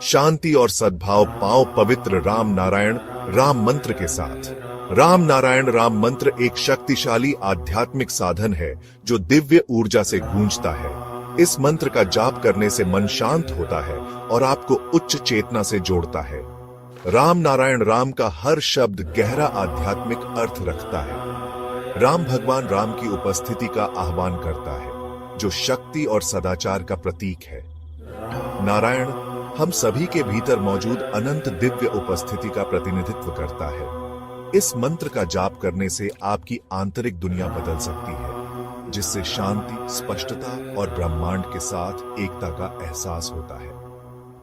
शांति और सद्भाव पाओ पवित्र राम नारायण राम मंत्र के साथ। राम नारायण राम मंत्र एक शक्तिशाली आध्यात्मिक साधन है जो दिव्य ऊर्जा से गूंजता है। इस मंत्र का जाप करने से मन शांत होता है और आपको उच्च चेतना से जोड़ता है। राम नारायण राम का हर शब्द गहरा आध्यात्मिक अर्थ रखता है। राम भगवान राम की उपस्थिति का आह्वान करता है, जो शक्ति और सदाचार का प्रतीक है। नारायण हम सभी के भीतर मौजूद अनंत दिव्य उपस्थिति का प्रतिनिधित्व करता है। इस मंत्र का जाप करने से आपकी आंतरिक दुनिया बदल सकती है, जिससे शांति, स्पष्टता और ब्रह्मांड के साथ एकता का एहसास होता है।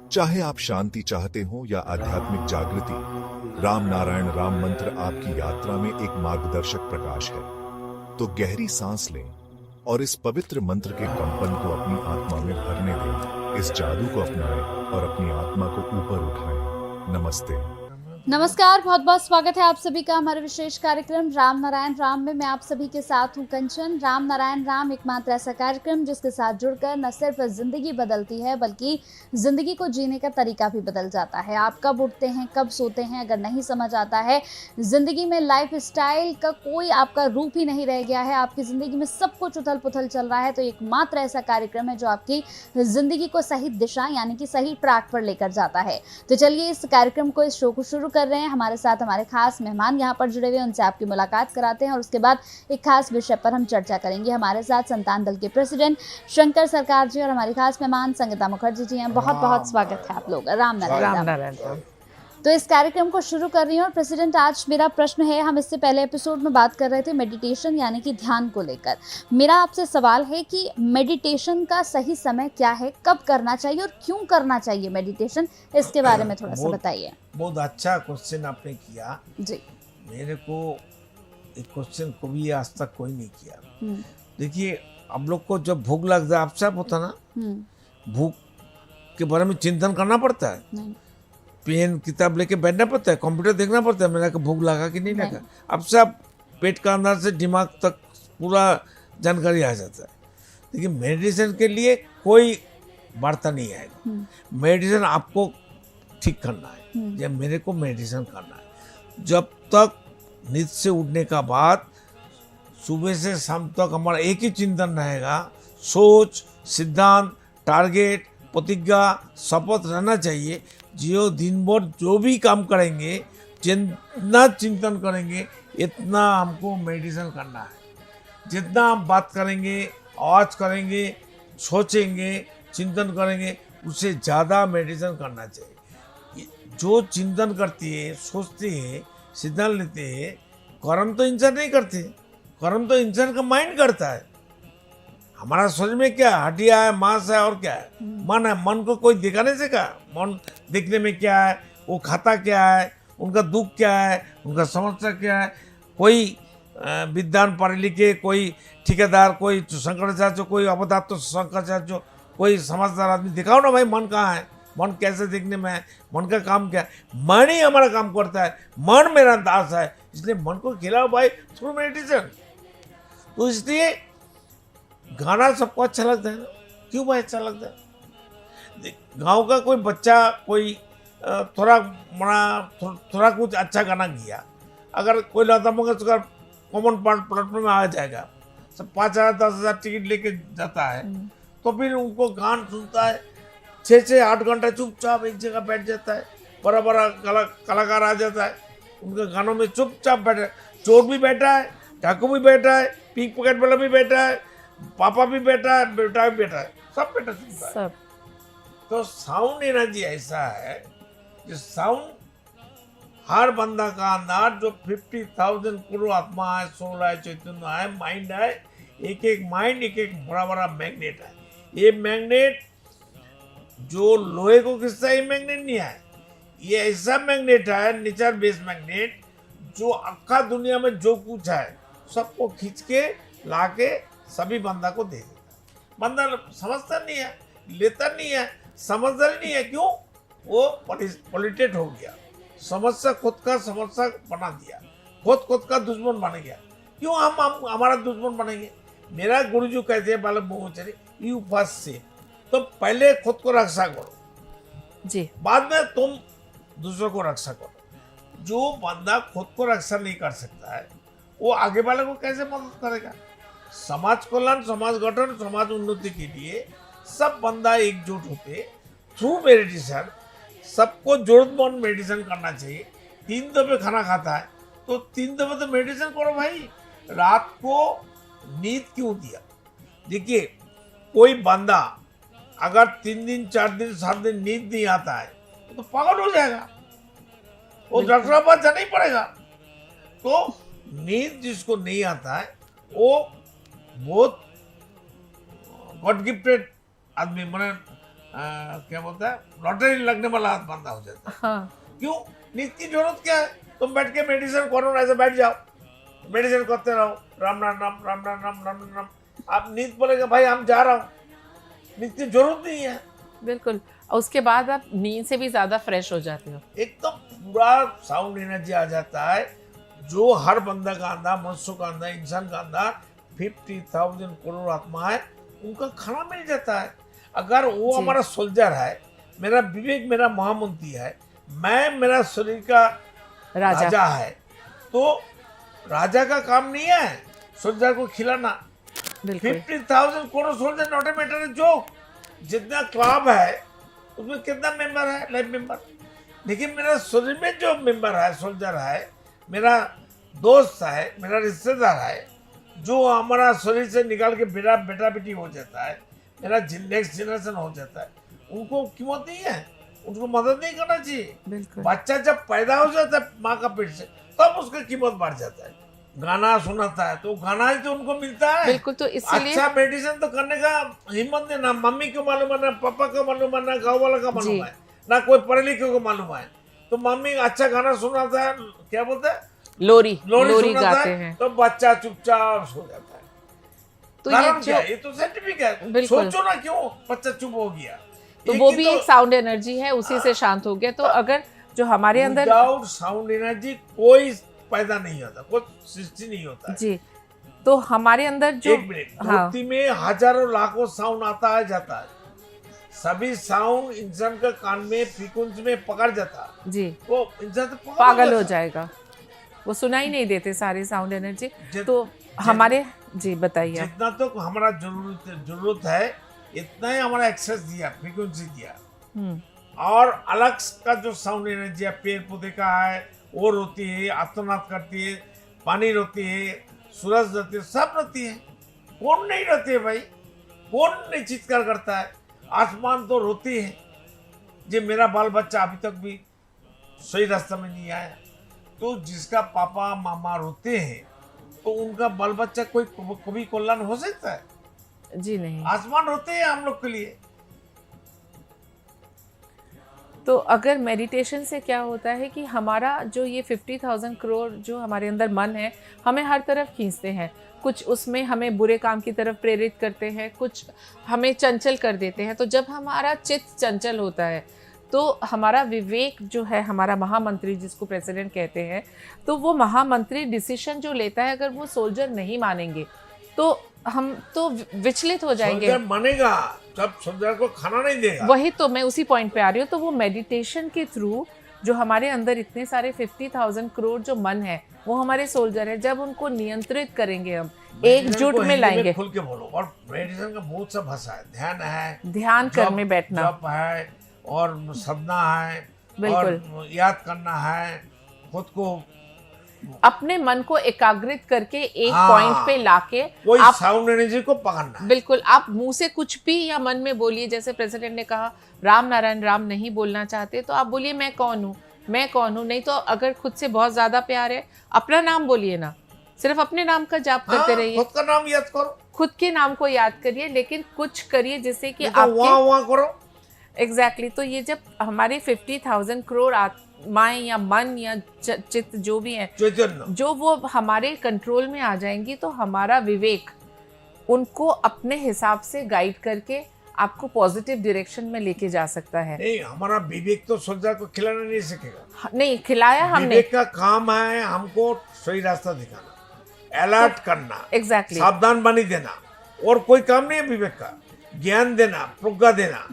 चाहे आप शांति चाहते हो या आध्यात्मिक जागृति, राम नारायण राम मंत्र आपकी यात्रा में एक मार्गदर्शक प्रकाश है। तो गहरी सांस लें और इस पवित्र मंत्र के कंपन को अपनी आत्मा में भरने दें। इस जादू को अपनाएं और अपनी आत्मा को ऊपर उठाएं। नमस्ते। नमस्कार, बहुत बहुत स्वागत है आप सभी का हमारे विशेष कार्यक्रम राम नारायण राम में। मैं आप सभी के साथ हूं कंचन। राम नारायण राम एकमात्र ऐसा कार्यक्रम जिसके साथ जुड़कर न सिर्फ जिंदगी बदलती है बल्कि जिंदगी को जीने का तरीका भी बदल जाता है। आप कब उठते हैं, कब सोते हैं, अगर नहीं समझ आता है, जिंदगी में लाइफ स्टाइल का कोई आपका रूप ही नहीं रह गया है, आपकी जिंदगी में सब कुछ उथल पुथल चल रहा है, तो एकमात्र ऐसा कार्यक्रम है जो आपकी जिंदगी को सही दिशा यानी कि सही ट्रैक पर लेकर जाता है। तो चलिए इस कार्यक्रम को, इस शो को शुरू कर रहे हैं। हमारे साथ हमारे खास मेहमान यहाँ पर जुड़े हुए हैं, उनसे आपकी मुलाकात कराते हैं और उसके बाद एक खास विषय पर हम चर्चा करेंगे। हमारे साथ संतान दल के प्रेसिडेंट शंकर सरकार जी और हमारी खास मेहमान संगीता मुखर्जी जी हैं। बहुत बहुत स्वागत है आप लोग। राम नारायण। तो इस कार्यक्रम को शुरू कर रही हूँ और प्रेसिडेंट, आज मेरा प्रश्न है, हम इससे पहले एपिसोड में बात कर रहे थे मेडिटेशन यानी कि ध्यान को लेकर। मेरा आपसे सवाल है कि मेडिटेशन का सही समय क्या है, कब करना चाहिए और क्यों करना चाहिए मेडिटेशन, इसके बारे में थोड़ा सा बताइए। बहुत अच्छा क्वेश्चन आपने किया जी। मेरे को एक क्वेश्चन को भी आज तक कोई नहीं किया। देखिए, हम लोग को जब भूख लग जाए, आपसे होता ना, भूख के बारे में चिंतन करना पड़ता है, नहीं। पेन किताब लेके बैठना पड़ता है, कंप्यूटर देखना पड़ता है मेरा कि भूख लगा कि नहीं लगा। अब से आप पेट का अंदर से दिमाग तक पूरा जानकारी आ जाता है। देखिए, मेडिटेशन के लिए कोई वार्ता नहीं आएगा। मेडिटेशन आपको ठीक करना है, या मेरे को मेडिटेशन करना है। जब तक नींद से उठने का बाद सुबह से शाम तक हमारा एक ही चिंतन रहेगा, सोच, सिद्धांत, टारगेट, प्रतिज्ञा, शपथ रहना चाहिए। जो दिन भर जो भी काम करेंगे, जितना चिंतन करेंगे, इतना हमको मेडिटेशन करना है। जितना हम बात करेंगे, आवाज करेंगे, सोचेंगे, चिंतन करेंगे, उससे ज़्यादा मेडिटेशन करना चाहिए। जो चिंतन करती है, सोचते हैं, सिद्धांत लेते हैं, कर्म तो इंसान नहीं करते, कर्म तो इंसान का माइंड करता है। हमारा शरीर में क्या है? हड्डियां है, मांस है और क्या है? मन है। मन को कोई दिखाने से क्या? मन देखने में क्या है, वो खाता क्या है, उनका दुख क्या है, उनका समस्या क्या है। कोई विद्वान पढ़े लिखे, कोई ठेकेदार, कोई शंकराचार्य, कोई अवधात शंकराचार्य, कोई समझदार आदमी, दिखाओ ना भाई मन कहाँ है, मन कैसे देखने में है, मन का काम क्या है। मन ही हमारा काम करता है, मन मेरा दास है, इसलिए मन को खिलाओ भाई थ्रू मेडिटेशन। तो इसलिए गाना सबको अच्छा लगता है ना, क्यों भाई अच्छा लगता है? गांव का कोई बच्चा कोई थोड़ा थोड़ा कुछ अच्छा गाना किया, अगर कोई लता मंगेशकर कॉमन प्लेटफॉर्म में आ जाएगा, सब 5,000 10,000 टिकट लेके जाता है, तो फिर उनको गान सुनता है, 6-8 घंटा चुपचाप एक जगह बैठ जाता है। बड़ा बड़ा कलाकार आ जाता है, उनके गानों में चुपचाप बैठा, चोर भी बैठा है, डाकू भी बैठा है, पिक पॉकेट वाला भी बैठा है, पापा भी बैठा है, बेटा भी बैठा है, सब बैठा सुनता है। सब। तो साउंड एनर्जी ऐसा है कि साउंड हर बंदा का अंदर जो 50,000 करोड़ आत्मा है, सोल है, चैतन्य है, माइंड है, एक एक माइंड एक एक बड़ा बड़ा मैग्नेट है। ये मैग्नेट जो लोहे को खींचता है, ये मैग्नेट नहीं है, ये ऐसा मैग्नेट है, नेचर बेस्ड मैग्नेट, जो अक्खा दुनिया में जो कुछ है सबको खींच के लाके सभी बंदा को दे देता। बंदा समझता नहीं है, लेता नहीं है, समझता नहीं है। क्यों? वो पॉलिटेट हो गया, समस्या खुद का समस्या बना दिया, खुद का दुश्मन बन गया। क्यों हम हमारा दुश्मन बनेंगे? मेरा गुरुजी कहते हैं बालक ब्रह्मचारी, यू फर्स्ट से, तो पहले खुद को रक्षा करो, जी बाद में तुम दूसरों को रक्षा करो। जो बंदा खुद को रक्षा नहीं कर सकता है वो आगे वाले को कैसे मदद करेगा? समाज कल्याण, समाज गठन, समाज उन्नति के लिए सब बंदा एकजुट होते थ्रू मेडिटेशन, सबको जरूरतमंद मेडिटेशन करना चाहिए। 3 दफे खाना खाता है तो 3 दफे तो मेडिटेशन करो भाई। रात को नींद क्यों दिया? देखिए, कोई बंदा अगर 3 दिन 4 दिन 7 दिन नींद नहीं आता है तो पागल हो जाएगा, वो डॉक्टर के पास जाना ही पड़ेगा। तो नींद जिसको नहीं आता है वो बहुत गॉड गिफ्टेड आदमी, मैंने क्या बोलता है, लॉटरी लगने वाला बंदा हो जाता है। हाँ क्यों? नींद की जरूरत क्या है? तुम बैठ के मेडिटेशन करो ना, ऐसे बैठ जाओ, मेडिटेशन करते रहो, राम नाम राम राम राम राम राम राम। आप नींद बोलेगा भाई हम जा रहा हूँ, नींद की जरूरत नहीं है। बिल्कुल, और उसके बाद आप नींद से भी ज्यादा फ्रेश हो जाते हो। एकदम पूरा साउंड एनर्जी आ जाता है, जो हर बंदा का अंदर, मनुष्य का अंदर, इंसान का अंदर 50,000 करोड़ आत्मा है, उनका खाना मिल जाता है। अगर वो जी। हमारा सोल्जर है, मेरा विवेक मेरा महामंत्री है, मैं मेरा शरीर का राजा है, तो राजा का काम नहीं है सोल्जर को खिलाना। बिल्कुल 50,000 crore soldier not a matter joke. जितना क्लब है उसमें कितना मेंबर है, लाइफ मेंबर, लेकिन मेरा शरीर में जो मेंबर है, सोल्जर है, मेरा दोस्त है, मेरा रिश्तेदार है, जो हमारा शरीर से निकाल के बेटा बेटा बेटी हो जाता है, मेरा नेक्स्ट जनरेशन हो जाता है, उनको कीमत नहीं है, उनको मदद नहीं करना चाहिए। बिल्कुल बच्चा जब पैदा हो जाता है माँ का पेट से, तब उसका कीमत बढ़ जाता है। गाना सुनाता है तो गाना ही तो उनको मिलता है। बिल्कुल, तो इसीलिए अच्छा मेडिसिन तो करने का हिम्मत नहीं, ना मम्मी को मालूम है, ना पापा को मालूम है, ना गाँव वाला का मालूम जी। है, ना कोई पढ़े लिखे को मालूम है। तो मम्मी अच्छा गाना सुनाता है, क्या बोलते हैं, लोरी लोरी गाते सुनाता हैं। है, तो बच्चा चुपचाप सो जाता है। तो कारण ये क्या है? जो ये तो साइंटिफिक है। बिल्कुल। सोचो ना क्यों बच्चा चुप हो गया, तो वो भी एक साउंड एनर्जी है, उसी से शांत हो गया। तो अगर जो हमारे अंदर विदाउट साउंड एनर्जी कोई पैदा नहीं होता, कोई सृष्टि नहीं होता है। जी, तो हमारे अंदर जो एक मिनट, धरती में हजारों लाखों साउंड आता है जाता है, सभी साउंड इंसान का कान में फ्रीक्वेंसी में पकड़ जाता है, जी वो इंसान तो पागल हो जाएगा, वो सुनाई नहीं देते सारे साउंड एनर्जी। तो हमारे जी बताइए आप। जितना तो हमारा जरूरत है इतना ही हमारा एक्सेस दिया, फ्रीक्वेंसी दिया। और अलग का जो साउंड एनर्जी है, पेड़ पौधे का है, वो रोती है, आत्मनाद करती है, पानी रोती है, सूरज रहती है, सब रहती है। कौन नहीं रहती है भाई? कौन नहीं चित्कार करता है? आसमान तो रोती है। जे मेरा बाल बच्चा अभी तक भी सही रास्ता में नहीं आया, तो जिसका पापा मामा रोते हैं तो उनका बाल बच्चा कोई कभी कल्याण हो सकता है? जी नहीं। आसमान रोते हैं हम लोग के लिए। तो अगर मेडिटेशन से क्या होता है कि हमारा जो ये 50,000 करोड़ जो हमारे अंदर मन है, हमें हर तरफ खींचते हैं। कुछ उसमें हमें बुरे काम की तरफ प्रेरित करते हैं, कुछ हमें चंचल कर देते हैं। तो जब हमारा चित्त चंचल होता है तो हमारा विवेक जो है, हमारा महामंत्री जिसको प्रेसिडेंट कहते हैं, तो वो महामंत्री डिसीजन जो लेता है, अगर वो सोल्जर नहीं मानेंगे तो हम तो विचलित हो जाएंगे। सोल्जर मानेगा जब सोल्जर को खाना नहीं देगा। वही तो मैं उसी पॉइंट पे आ रही हूँ। तो वो मेडिटेशन के थ्रू जो हमारे अंदर इतने सारे 50,000 करोड़ जो मन है, वो हमारे सोल्जर है, जब उनको नियंत्रित करेंगे, हम एकजुट में लाएंगे। खुल के बोलो। और मेडिटेशन का बहुत सा भाषा है, ध्यान है, ध्यान करने बैठना, जप है, और साधना है, बिल्कुल, और याद करना है, खुद को अपने मन को एकाग्रित करके एक हाँ, पॉइंट पे लाके कोई आप साउंड एनर्जी को पकड़ना है। बिल्कुल, आप मुंह से कुछ भी या मन में बोलिए। जैसे प्रेसिडेंट ने कहा राम नारायण राम नहीं बोलना चाहते, तो आप बोलिए मैं कौन हूँ, मैं कौन हूँ। नहीं तो अगर खुद से बहुत ज्यादा प्यार है, अपना नाम बोलिए ना, सिर्फ अपने नाम का जाप करते रहिए। खुद का नाम याद करो, खुद के नाम को याद करिए, लेकिन कुछ करिए जिससे कि तो वहाँ वहाँ करो। एग्जैक्टली। तो ये जब हमारे 50,000 करोड़ आत्माएं या मन या चित्त जो भी है, चैतन्य, जो वो हमारे कंट्रोल में आ जाएंगी, तो हमारा विवेक उनको अपने हिसाब से गाइड करके आपको पॉजिटिव डायरेक्शन में लेके जा सकता है। नहीं, हमारा विवेक तो सोल्जर को खिलाना नहीं सीखेगा। नहीं खिलाया हमने, विवेक का काम है हमको सही रास्ता दिखाना, अलर्ट करना, एग्जैक्टली, सावधान बनी देना, और कोई काम नहीं है विवेक का। ज्ञान देना, प्रज्ञा देना,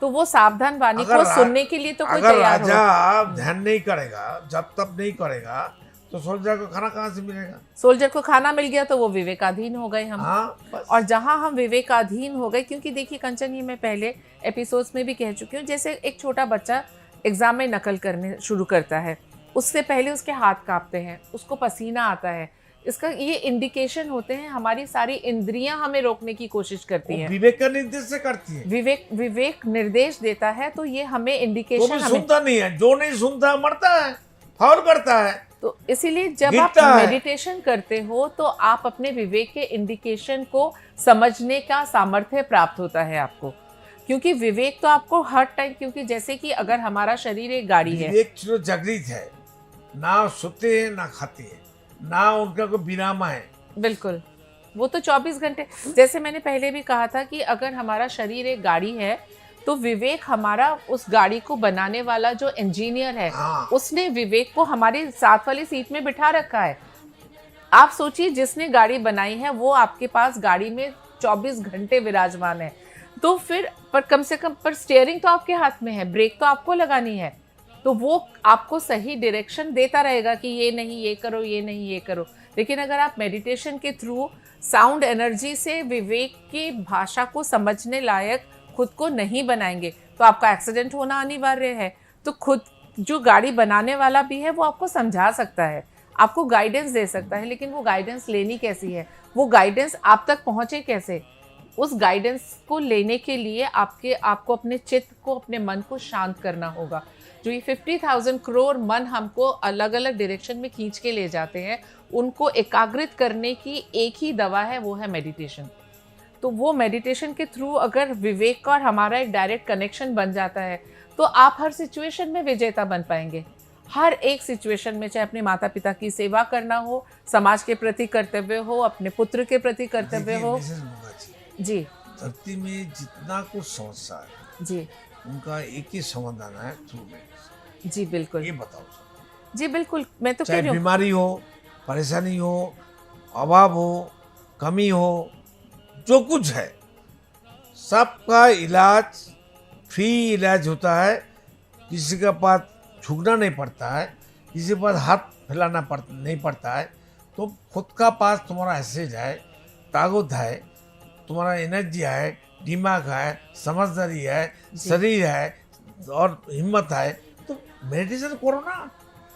तो वो सावधान वाणी को सुनने के लिए तो कोई अगर तैयार हो। राजा ध्यान नहीं करेगा, जब तब नहीं करेगा, तो सोल्जर को खाना कहाँ से मिलेगा? सोल्जर को खाना मिल गया तो वो विवेकाधीन हो गए हम। हाँ, बस। और जहां हम विवेकाधीन हो गए, क्योंकि देखिए कंचन, ये मैं पहले एपिसोड्स में भी कह चुकी हूँ, जैसे एक छोटा बच्चा एग्जाम में नकल करने शुरू करता है, उससे पहले उसके हाथ कांपते हैं, उसको पसीना आता है, इसका ये इंडिकेशन होते हैं। हमारी सारी इंद्रियां हमें रोकने की कोशिश करती वो हैं। विवेक का निर्देश से करती है। विवेक निर्देश देता है, तो ये हमें तो इंडिकेशन भी हमें, सुनता नहीं है, जो नहीं सुनता मरता है, फाउल करता है। तो इसीलिए जब आप गिरता है। मेडिटेशन करते हो तो आप अपने विवेक के इंडिकेशन को समझने का सामर्थ्य प्राप्त होता है आपको, क्योंकि विवेक तो आपको हर टाइम, क्योंकि जैसे कि अगर हमारा शरीर एक गाड़ी है, विवेक जो जागृत है, ना सोते हैं ना खाते हैं, ना उनका कोई विराम है। बिल्कुल, वो तो 24 घंटे, जैसे मैंने पहले भी कहा था कि अगर हमारा शरीर एक गाड़ी है तो विवेक हमारा उस गाड़ी को बनाने वाला जो इंजीनियर है, हाँ। उसने विवेक को हमारी साथ वाली सीट में बिठा रखा है। आप सोचिए, जिसने गाड़ी बनाई है वो आपके पास गाड़ी में 24 घंटे विराजमान है, तो फिर पर कम से कम पर स्टीयरिंग तो आपके हाथ में है, ब्रेक तो आपको लगानी है, तो वो आपको सही डायरेक्शन देता रहेगा कि ये नहीं ये करो, ये नहीं ये करो। लेकिन अगर आप मेडिटेशन के थ्रू साउंड एनर्जी से विवेक की भाषा को समझने लायक खुद को नहीं बनाएंगे तो आपका एक्सीडेंट होना अनिवार्य है। तो खुद जो गाड़ी बनाने वाला भी है वो आपको समझा सकता है, आपको गाइडेंस दे सकता है, लेकिन वो गाइडेंस लेनी कैसी है, वो गाइडेंस आप तक पहुंचे कैसे, उस गाइडेंस को लेने के लिए आपको अपने चित्त को, अपने मन को शांत करना होगा। जो ये 50,000 करोड़ मन हमको अलग अलग डायरेक्शन में खींच के ले जाते हैं, उनको एकाग्रित करने की एक ही दवा है, वो है मेडिटेशन। तो वो मेडिटेशन के थ्रू अगर विवेक का और हमारा एक डायरेक्ट कनेक्शन बन जाता है तो आप हर सिचुएशन में विजेता बन पाएंगे। हर एक सिचुएशन में, चाहे अपने माता पिता की सेवा करना हो, समाज के प्रति कर्तव्य हो, अपने पुत्र के प्रति कर्तव्य हो। मिसेस मुखर्जी, जी धरती में जितना कुछ समस्या है, जी उनका एक ही समाधान है, थ्रू मेडिटेशन। जी बिल्कुल, ये बताओ। जी बिल्कुल, मैं तो कह चाहे रही हूँ। बीमारी हो, परेशानी हो, अभाव हो, कमी हो, जो कुछ है, सबका इलाज फ्री इलाज होता है। किसी के पास झुकना नहीं पड़ता है, किसी के पास हाथ फैलाना नहीं पड़ता है। तो खुद का पास तुम्हारा एसेज है, ताकत है, तुम्हारा एनर्जी है, दिमाग है, समझदारी है, शरीर है और हिम्मत है, तो मेडिटेशन करो ना।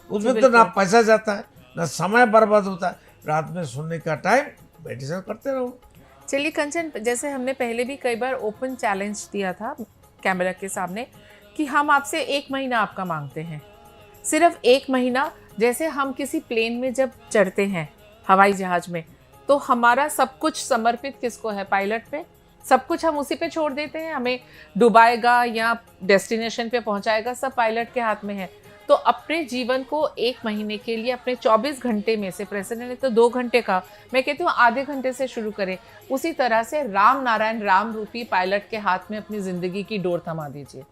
उसमें तो ना पैसा जाता है, ना समय बर्बाद होता है। रात में सोने का टाइम मेडिटेशन करते रहो। चलिए कंचन, जैसे हमने पहले भी कई बार ओपन चैलेंज दिया था कैमरा के सामने कि हम आपसे 1 महीना आपका मांगते हैं, सिर्फ 1 महीना। जैसे हम किसी प्लेन में जब चढ़ते हैं, हवाई जहाज में, तो हमारा सब कुछ समर्पित किसको है? पायलट पे। सब कुछ हम उसी पे छोड़ देते हैं, हमें डुबाएगा या डेस्टिनेशन पे पहुंचाएगा, सब पायलट के हाथ में है। तो अपने जीवन को 1 महीने के लिए अपने 24 घंटे में से, प्रेसिडेंट ने तो 2 घंटे का, मैं कहती हूँ आधे घंटे से शुरू करें। उसी तरह से राम नारायण राम रूपी पायलट के हाथ में अपनी ज़िंदगी की डोर थमा दीजिए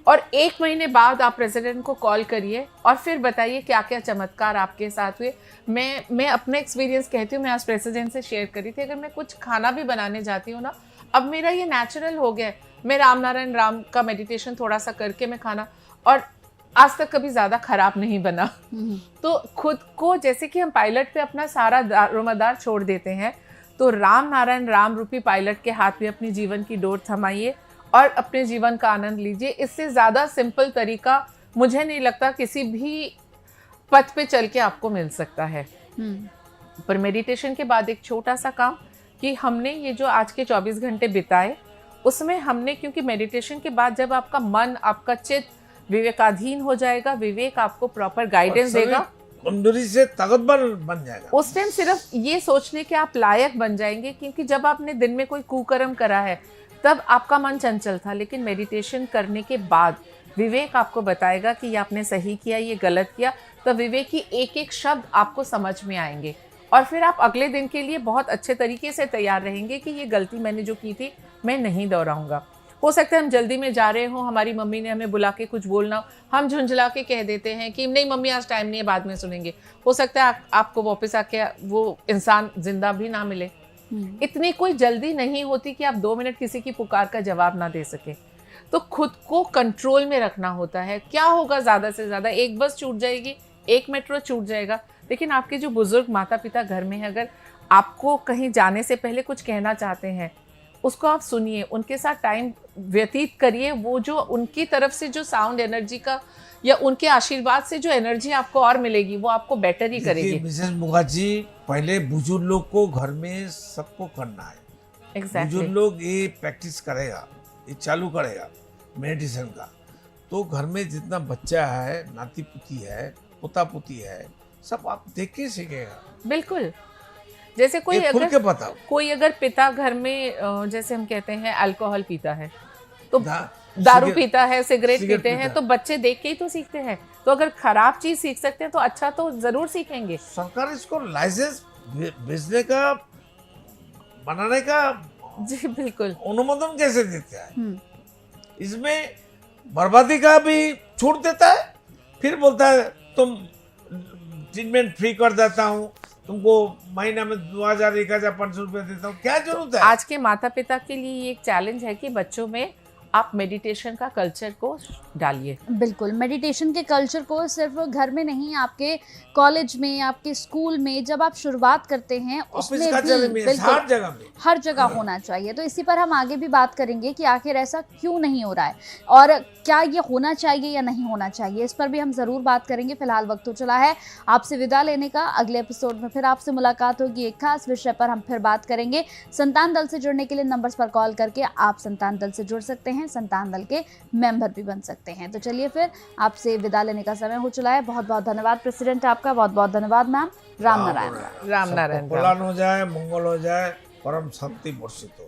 और 1 महीने बाद आप प्रेसिडेंट को कॉल करिए और फिर बताइए क्या क्या चमत्कार आपके साथ हुए। मैं अपना एक्सपीरियंस कहती हूँ, मैं आज प्रेसिडेंट से शेयर करी थी। अगर मैं कुछ खाना भी बनाने जाती हूँ ना, अब मेरा ये नेचुरल हो गया है, मैं राम नारायण राम का मेडिटेशन थोड़ा सा करके मैं खाना, और आज तक कभी ज़्यादा खराब नहीं बना। तो खुद को, जैसे कि हम पायलट पे अपना सारा दारोमदार छोड़ देते हैं, तो राम नारायण राम रूपी पायलट के हाथ में अपनी जीवन की डोर थमाइए और अपने जीवन का आनंद लीजिए। इससे ज़्यादा सिंपल तरीका मुझे नहीं लगता किसी भी पथ पे चल के आपको मिल सकता है। पर मेडिटेशन के बाद एक छोटा सा काम कि हमने ये जो आज के 24 घंटे बिताए, उसमें हमने, क्योंकि मेडिटेशन के बाद जब आपका मन, आपका चित्त विवेकाधीन हो जाएगा, विवेक आपको प्रॉपर गाइडेंस देगा, कमजोरी से ताकतवर बन जाएगा। उस टाइम सिर्फ ये सोचने के आप लायक बन जाएंगे, क्योंकि जब आपने दिन में कोई कुकर्म करा है तब आपका मन चंचल था, लेकिन मेडिटेशन करने के बाद विवेक आपको बताएगा कि ये आपने सही किया, ये गलत किया। तब विवेक की एक एक शब्द आपको समझ में आएंगे और फिर आप अगले दिन के लिए बहुत अच्छे तरीके से तैयार रहेंगे कि ये गलती मैंने जो की थी मैं नहीं दोहराऊंगा। हो सकता है हम जल्दी में जा रहे हों, हमारी मम्मी ने हमें बुला के कुछ बोलना हो, हम झुंझला के कह देते हैं कि नहीं मम्मी आज टाइम नहीं है, बाद में सुनेंगे। हो सकता है आपको वापस आके वो इंसान जिंदा भी ना मिले। इतनी कोई जल्दी नहीं होती कि आप 2 मिनट किसी की पुकार का जवाब ना दे सके। तो खुद को कंट्रोल में रखना होता है। क्या होगा ज़्यादा से ज़्यादा, एक बस छूट जाएगी, एक मेट्रो छूट जाएगा, लेकिन आपके जो बुजुर्ग माता पिता घर में हैं, अगर आपको कहीं जाने से पहले कुछ कहना चाहते हैं, उसको आप सुनिए, उनके साथ टाइम व्यतीत करिए। वो जो उनकी तरफ से जो साउंड एनर्जी का या उनके आशीर्वाद से जो एनर्जी आपको और मिलेगी, वो आपको बेटर ही करेगी। मिसेस मुखर्जी, पहले बुजुर्ग लोग को घर में सबको करना है। एग्जैक्टली। बुजुर्ग लोग ये प्रैक्टिस करेगा, ये चालू करेगा मेडिटेशन का, तो घर में जितना बच्चा है, नाती पुती है, पोता पुती है, सब आप देख के सीखेगा। बिल्कुल। जैसे कोई ये खुल के बताओ। कोई अगर पिता घर में जैसे हम कहते हैं अल्कोहल पीता है, तो दारू सिगरेट पीता है, सिगरेट पीते पीता हैं, है। तो बच्चे देख के ही तो सीखते हैं। तो अगर खराब चीज सीख सकते हैं तो अच्छा तो जरूर सीखेंगे। सरकार इसको लाइसेंस बेचने का, बनाने का जी बिल्कुल। अनुमोदन कैसे देता है? इसमें बर्बादी का भी छूट देता है, फिर बोलता है तुम ट्रीटमेंट फ्री कर देता हूँ, तुमको महीना में 2000 1500 रुपये देता हूँ। क्या जरूरत है? आज के माता पिता के लिए ये एक चैलेंज है कि बच्चों में आप मेडिटेशन का कल्चर को डालिए। बिल्कुल, मेडिटेशन के कल्चर को सिर्फ घर में नहीं, आपके कॉलेज में, आपके स्कूल में जब आप शुरुआत करते हैं उसमें भी बिल्कुल हर जगह में, हर जगह होना चाहिए। तो इसी पर हम आगे भी बात करेंगे कि आखिर ऐसा क्यों नहीं हो रहा है और क्या ये होना चाहिए या नहीं होना चाहिए, इस पर भी हम ज़रूर बात करेंगे। फिलहाल वक्त हो चला है आपसे विदा लेने का। अगले एपिसोड में फिर आपसे मुलाकात होगी, एक खास विषय पर हम फिर बात करेंगे। संतान दल से जुड़ने के लिए नंबर्स पर कॉल करके आप संतान दल से जुड़ सकते हैं, संतान दल के मेंबर भी बन सकते हैं। तो चलिए फिर आपसे विदा लेने का समय हो चला है। बहुत बहुत धन्यवाद प्रेसिडेंट आपका, बहुत बहुत धन्यवाद मैम। राम नारायण। राम नारायण। कल्याण हो जाए, मंगल हो जाए, परम शांति वर्षित हो।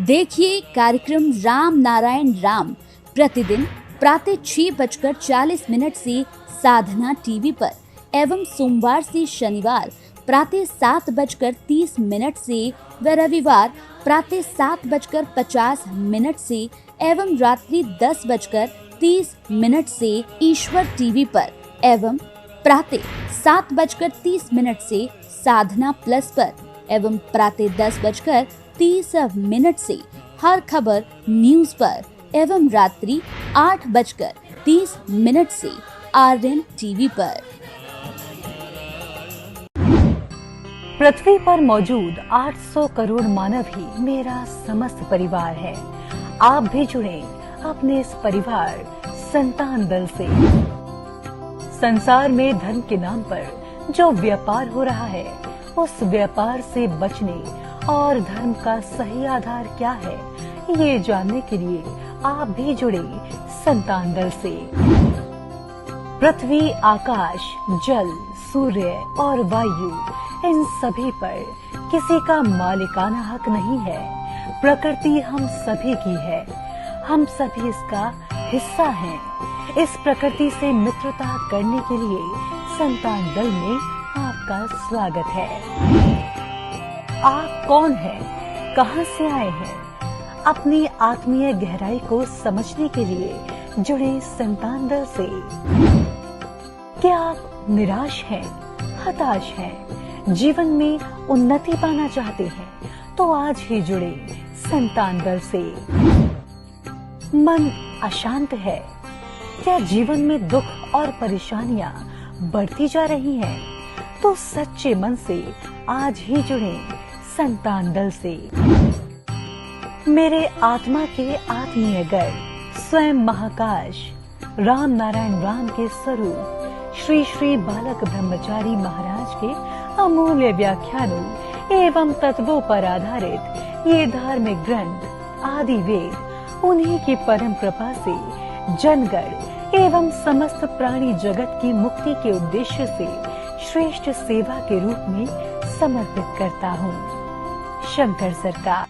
देखिए कार्यक्रम राम नारायण राम प्रतिदिन प्रातः 6:40 से साधना टीवी पर एवं सोमवार से शनिवार प्रातः 7:30 से व रविवार प्रातः 7:50 से एवं रात्रि 10:30 से ईश्वर टीवी पर एवं प्रातः 7:30 से साधना प्लस पर एवं प्रातः 10:30 से हर खबर न्यूज पर एवं रात्रि 8:30 से आरएन टीवी पर। पृथ्वी पर मौजूद 800 करोड़ मानव ही मेरा समस्त परिवार है। आप भी जुड़े अपने इस परिवार संतान दल से। संसार में धर्म के नाम पर जो व्यापार हो रहा है, उस व्यापार से बचने और धर्म का सही आधार क्या है, ये जानने के लिए आप भी जुड़े संतान दल से। पृथ्वी, आकाश, जल, सूर्य और वायु, इन सभी पर किसी का मालिकाना हक नहीं है। प्रकृति हम सभी की है, हम सभी इसका हिस्सा हैं। इस प्रकृति से मित्रता करने के लिए संतान दल में आपका स्वागत है। आप कौन हैं? कहां से आए हैं? अपनी आत्मीय गहराई को समझने के लिए जुड़े संतान दल से। क्या आप निराश हैं, हताश हैं, जीवन में उन्नति पाना चाहते हैं, तो आज ही जुड़े संतान दल से। मन अशांत है, क्या जीवन में दुख और परेशानियां बढ़ती जा रही हैं, तो सच्चे मन से आज ही जुड़े संतान दल से। मेरे आत्मा के आत्मीय गर्व स्वयं महाकाश राम नारायण राम के स्वरूप श्री श्री बालक ब्रह्मचारी महाराज के अमूल्य व्याख्यानों एवं तत्वों पर आधारित ये धार्मिक ग्रंथ आदि वेद उन्हीं की परम कृपा से जनगण एवं समस्त प्राणी जगत की मुक्ति के उद्देश्य से श्रेष्ठ सेवा के रूप में समर्पित करता हूँ। शंकर सरकार।